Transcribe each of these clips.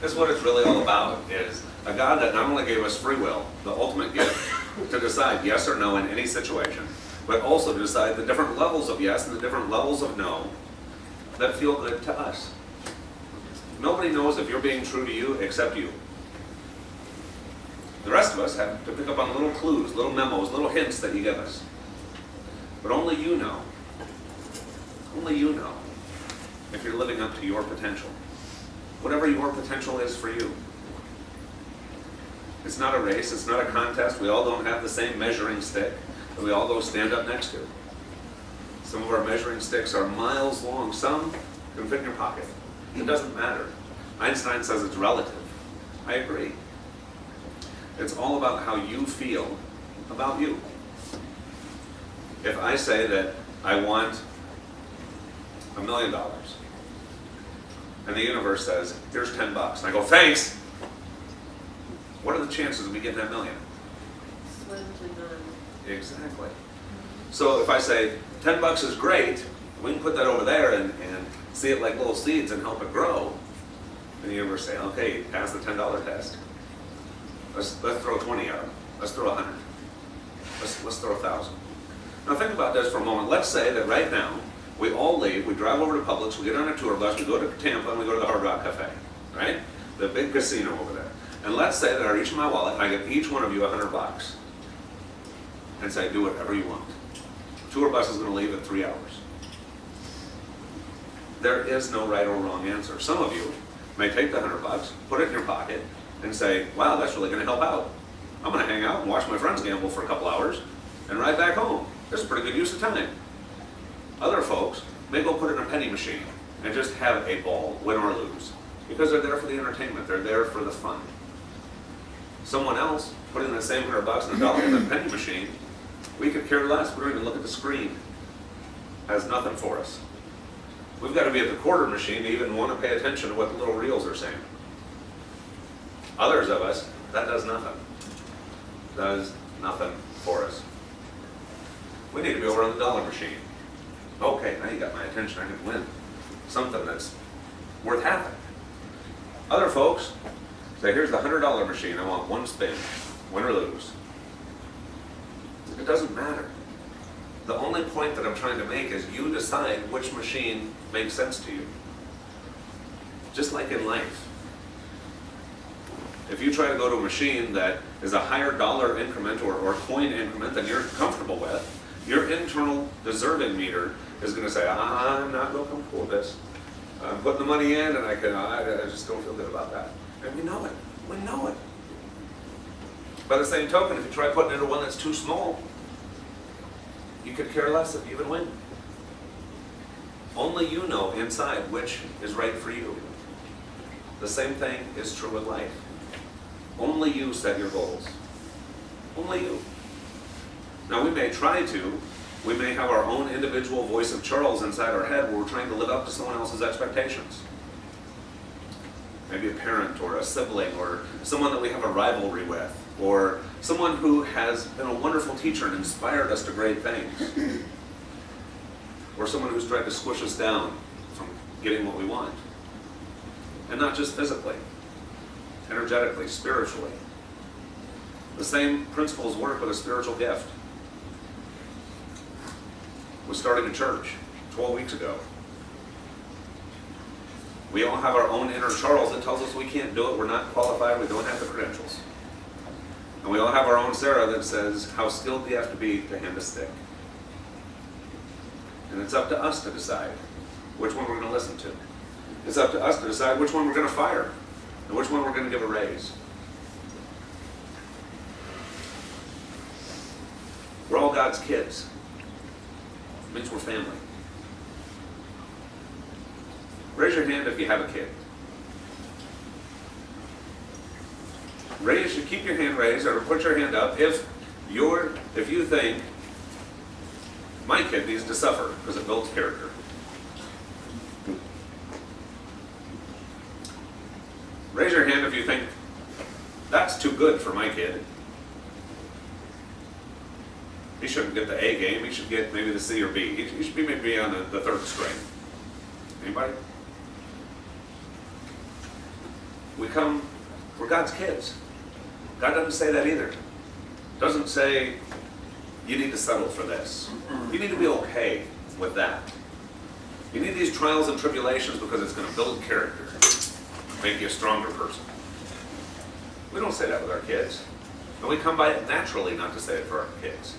This is what it's really all about, is a God that not only gave us free will, the ultimate gift to decide yes or no in any situation, but also to decide the different levels of yes and the different levels of no that feel good to us. Nobody knows if you're being true to you except you. The rest of us have to pick up on little clues, little memos, little hints that you give us. But only you know if you're living up to your potential. Whatever your potential is for you. It's not a race, it's not a contest. We all don't have the same measuring stick that we all go stand up next to. Some of our measuring sticks are miles long. Some can fit in your pocket. It doesn't matter. Einstein says it's relative. I agree. It's all about how you feel about you. If I say that I want $1 million, and the universe says, here's $10, and I go, thanks! What are the chances of me getting that million? Slim to none. Exactly. So if I say, $10 is great, we can put that over there and see it like little seeds and help it grow. And the universe say, okay, pass the $10 test. Let's throw 20 at them. Let's throw 100. Let's throw 1,000. Now think about this for a moment. Let's say that right now, we all leave, we drive over to Publix, we get on a tour bus, we go to Tampa, and we go to the Hard Rock Cafe, right? The big casino over there. And let's say that I reach in my wallet and I give each one of you $100 and say, do whatever you want. Tour bus is going to leave in 3 hours. There is no right or wrong answer. Some of you may take the $100, put it in your pocket, and say, wow, that's really going to help out. I'm going to hang out and watch my friends gamble for a couple hours and ride back home. This is a pretty good use of time. Other folks may go put it in a penny machine and just have a ball, win or lose, because they're there for the entertainment. They're there for the fun. Someone else putting the same $100 and $1 in the penny machine, we could care less. We don't even look at the screen. Has nothing for us. We've got to be at the quarter machine to even want to pay attention to what the little reels are saying. Others of us, that does nothing. Does nothing for us. We need to be over on the dollar machine. Okay, now you got my attention. I can win something that's worth having. Other folks say, here's the $100 machine. I want one spin, win or lose. It doesn't matter. The only point that I'm trying to make is you decide which machine makes sense to you. Just like in life. If you try to go to a machine that is a higher dollar increment or coin increment than you're comfortable with, your internal deserving meter is going to say, I'm not real comfortable with this. I'm putting the money in and I just don't feel good about that. And we know it. We know it. By the same token, if you try putting it into one that's too small, you could care less if you even win. Only you know inside which is right for you. The same thing is true with life. Only you set your goals. Only you. Now we may try to, we may have our own individual voice of Charles inside our head where we're trying to live up to someone else's expectations. Maybe a parent or a sibling or someone that we have a rivalry with, or someone who has been a wonderful teacher and inspired us to great things, or someone who's tried to squish us down from getting what we want. And not just physically, energetically, spiritually. The same principles work with a spiritual gift. We started a church 12 weeks ago. We all have our own inner Charles that tells us we can't do it, we're not qualified, we don't have the credentials. And we all have our own Sarah that says, how skilled do you have to be to hand a stick? And it's up to us to decide which one we're going to listen to. It's up to us to decide which one we're going to fire and which one we're going to give a raise. We're all God's kids. It means we're family. Raise your hand if you have a kid. Keep your hand raised or put your hand up if you think my kid needs to suffer because it builds character. Raise your hand if you think that's too good for my kid. He shouldn't get the A game, he should get maybe the C or B. He should be maybe on the third string. Anybody? we're God's kids. God doesn't say that either. Doesn't say, you need to settle for this. You need to be okay with that. You need these trials and tribulations because it's going to build character, make you a stronger person. We don't say that with our kids. And we come by it naturally not to say it for our kids.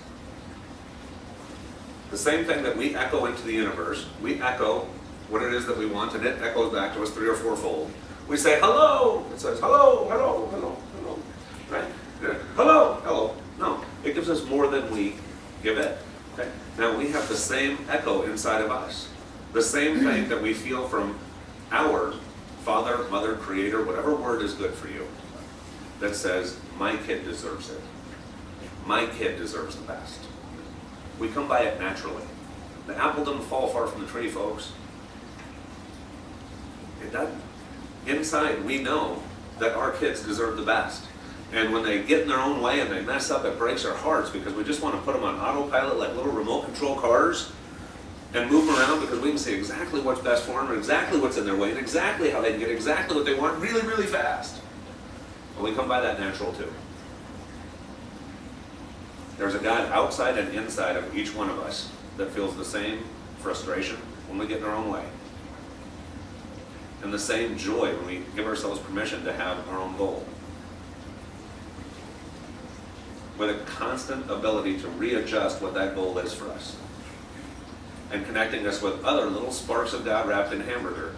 The same thing that we echo into the universe, we echo what it is that we want, and it echoes back to us 3 or 4-fold. We say, hello. It says, hello, hello, hello, hello. Right? Hello, hello. No, it gives us more than we give it. Okay? Now, we have the same echo inside of us. The same thing that we feel from our Father, Mother, Creator, whatever word is good for you, that says, my kid deserves it. My kid deserves the best. We come by it naturally. The apple doesn't fall far from the tree, folks. It doesn't. Inside, we know that our kids deserve the best. And when they get in their own way and they mess up, it breaks our hearts because we just want to put them on autopilot like little remote control cars and move them around because we can see exactly what's best for them and exactly what's in their way and exactly how they can get exactly what they want really, really fast. And we come by that natural too. There's a God outside and inside of each one of us that feels the same frustration when we get in our own way. And the same joy when we give ourselves permission to have our own goal. With a constant ability to readjust what that goal is for us. And connecting us with other little sparks of God wrapped in hamburger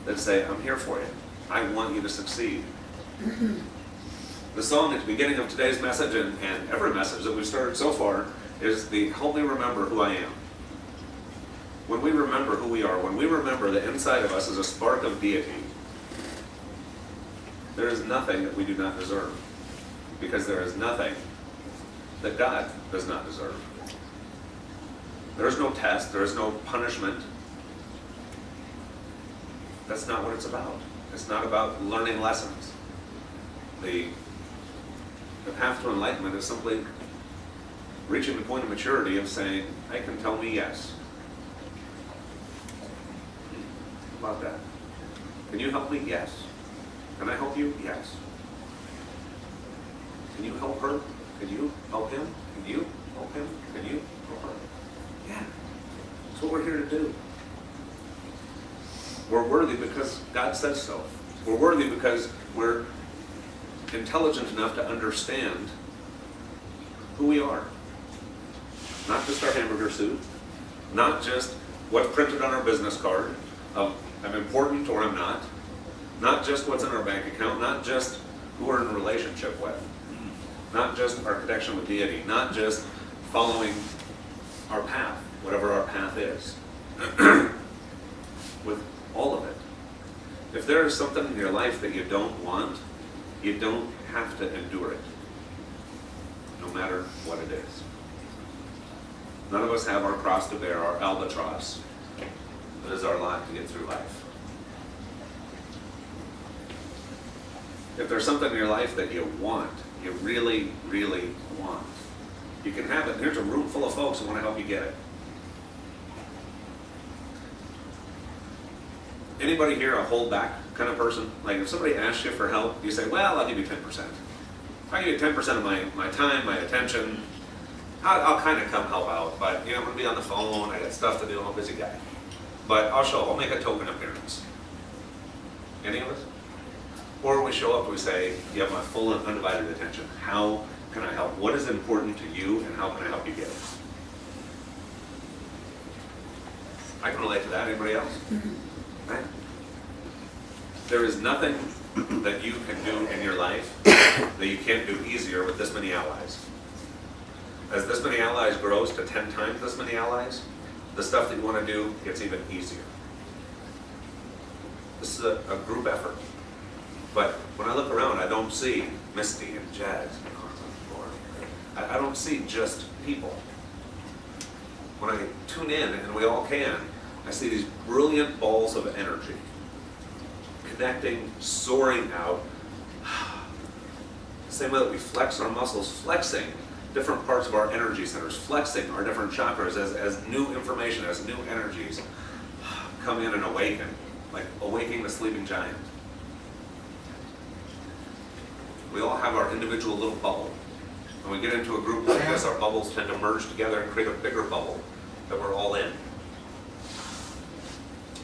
that say, I'm here for you. I want you to succeed. The song at the beginning of today's message and every message that we've started so far is the help me remember who I am. When we remember who we are, when we remember that inside of us is a spark of deity, there is nothing that we do not deserve. Because there is nothing that God does not deserve. There is no test, there is no punishment. That's not what it's about. It's not about learning lessons. The path to enlightenment is simply reaching the point of maturity of saying, I can tell me yes. How about that? Can you help me? Yes. Can I help you? Yes. Can you help her? Can you help him? Can you help him? Can you help her? Yeah. That's what we're here to do. We're worthy because God says so. We're worthy because we're intelligent enough to understand who we are. Not just our hamburger suit. Not just what's printed on our business card of I'm important or I'm not. Not just what's in our bank account. Not just who we're in a relationship with. Not just our connection with deity, not just following our path, whatever our path is. With all of it. If there is something in your life that you don't want, you don't have to endure it, no matter what it is. None of us have our cross to bear, our albatross. It is our lot to get through life. If there's something in your life that you want, you really, really want, you can have it. There's a room full of folks who want to help you get it. Anybody here a hold back kind of person? Like if somebody asks you for help, you say, well, I'll give you 10%. I'll give you 10% of my time, my attention. I'll kind of come help out, but I'm going to be on the phone, I got stuff to do, I'm a busy guy. But I'll make a token appearance. Any of us? Or we show up and we say, you have my full and undivided attention. How can I help? What is important to you and how can I help you get it? I can relate to that. Anybody else? Right? There is nothing that you can do in your life that you can't do easier with this many allies. As this many allies grows to 10 times this many allies, the stuff that you want to do gets even easier. This is a group effort. But when I look around, I don't see Misty and Jazz and Carla. I don't see just people. When I tune in, and we all can, I see these brilliant balls of energy connecting, soaring out. The same way that we flex our muscles, flexing different parts of our energy centers, flexing our different chakras as new information, as new energies come in and awaken. like awaking the sleeping giant. We all have our individual little bubble. When we get into a group like this, our bubbles tend to merge together and create a bigger bubble that we're all in.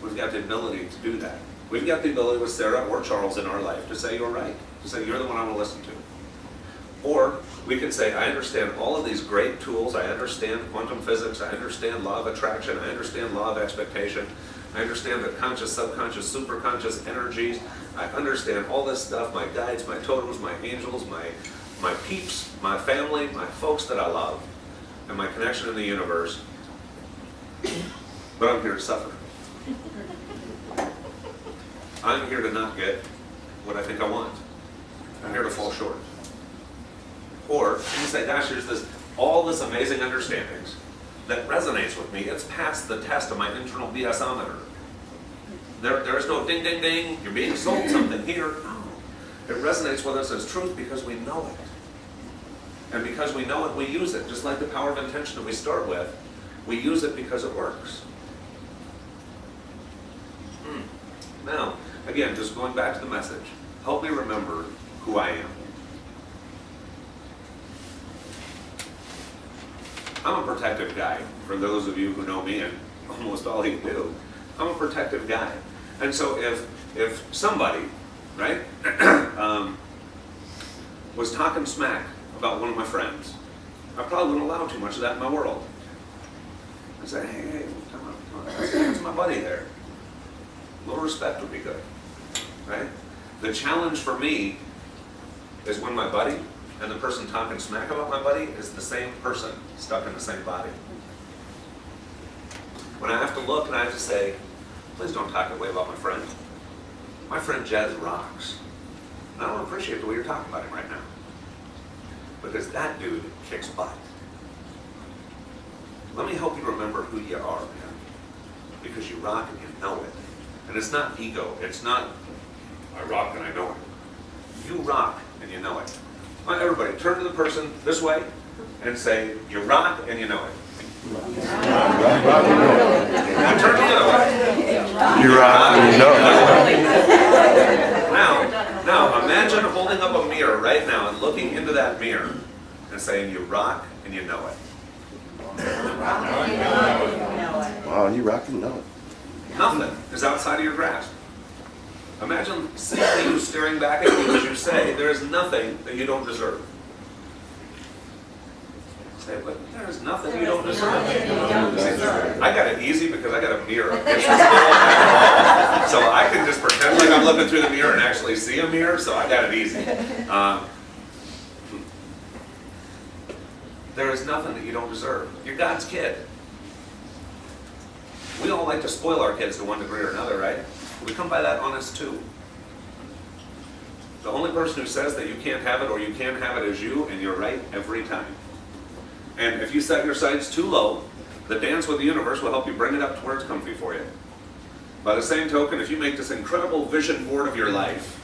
We've got the ability to do that. We've got the ability with Sarah or Charles in our life to say, you're right, to say, you're the one I want to listen to. Or we can say, I understand all of these great tools. I understand quantum physics. I understand law of attraction. I understand law of expectation. I understand the conscious, subconscious, superconscious energies. I understand all this stuff, my guides, my totems, my angels, my peeps, my family, my folks that I love, and my connection in the universe. But I'm here to suffer. I'm here to not get what I think I want. I'm here to fall short. Or you say, gosh, there's all this amazing understandings that resonates with me. It's passed the test of my internal BSometer. There's no ding, ding, ding, you're being sold something here. No. It resonates with us as truth because we know it. And because we know it, we use it. Just like the power of intention that we start with, we use it because it works. Now, again, just going back to the message, help me remember who I am. I'm a protective guy. For those of you who know me, and almost all you do, I'm a protective guy. And so if somebody, right, was talking smack about one of my friends, I probably wouldn't allow too much of that in my world. I'd say, hey, come on, that's my buddy there. A little respect would be good, right? The challenge for me is when my buddy and the person talking smack about my buddy is the same person stuck in the same body. When I have to look and I have to say, please don't talk that way about my friend. My friend Jez rocks. And I don't appreciate the way you're talking about him right now. Because that dude kicks butt. Let me help you remember who you are, man. Because you rock and you know it. And it's not ego. It's not, I rock and I know it. You rock and you know it. All right, everybody, turn to the person this way and say, you rock and you know it. Now turn the other way. You rock and you know it. Now imagine holding up a mirror right now and looking into that mirror and saying, you rock and you know it. Wow, you rock and know it. Nothing is outside of your grasp. Imagine simply you staring back at you as you say, there is nothing that you don't deserve. Say, but there is nothing you don't deserve. I got it easy because I got a mirror. So I can just pretend like I'm looking through the mirror and actually see a mirror, so I got it easy. There is nothing that you don't deserve. You're God's kid. We all like to spoil our kids to one degree or another, right? We come by that honest too. The only person who says that you can't have it or you can have it is you, and you're right every time. And if you set your sights too low, the dance with the universe will help you bring it up to where it's comfy for you. By the same token, if you make this incredible vision board of your life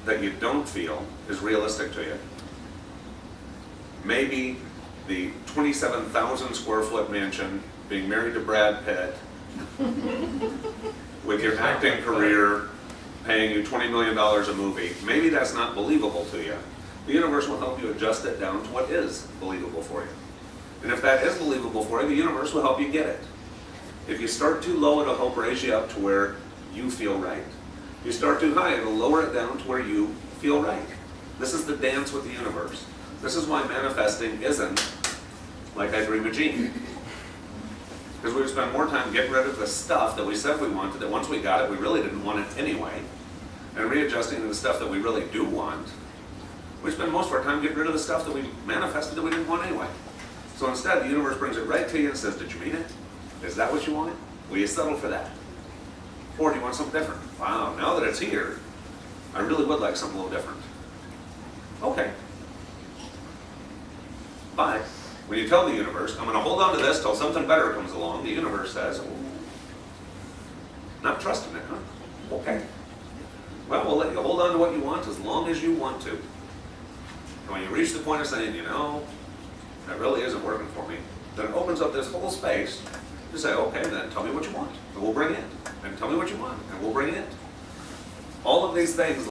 that you don't feel is realistic to you, maybe the 27,000 square foot mansion, being married to Brad Pitt, with your acting career paying you $20 million a movie, maybe that's not believable to you. The universe will help you adjust it down to what is believable for you. And if that is believable for you, the universe will help you get it. If you start too low, it'll help raise you up to where you feel right. If you start too high, it'll lower it down to where you feel right. This is the dance with the universe. This is why manifesting isn't like I Dream a Genie. Because we would spend more time getting rid of the stuff that we said we wanted, that once we got it, we really didn't want it anyway, and readjusting to the stuff that we really do want. We spend most of our time getting rid of the stuff that we manifested that we didn't want anyway. So instead, the universe brings it right to you and says, did you mean it? Is that what you wanted? Will you settle for that? Or do you want something different? Wow, now that it's here, I really would like something a little different. Okay. But when you tell the universe, I'm going to hold on to this till something better comes along, the universe says, oh, not trusting it, huh? Okay. Well, we'll let you hold on to what you want as long as you want to. And when you reach the point of saying, you know, that really isn't working for me, then it opens up this whole space to say, okay, then tell me what you want, and we'll bring it. And tell me what you want, and we'll bring it. All of these things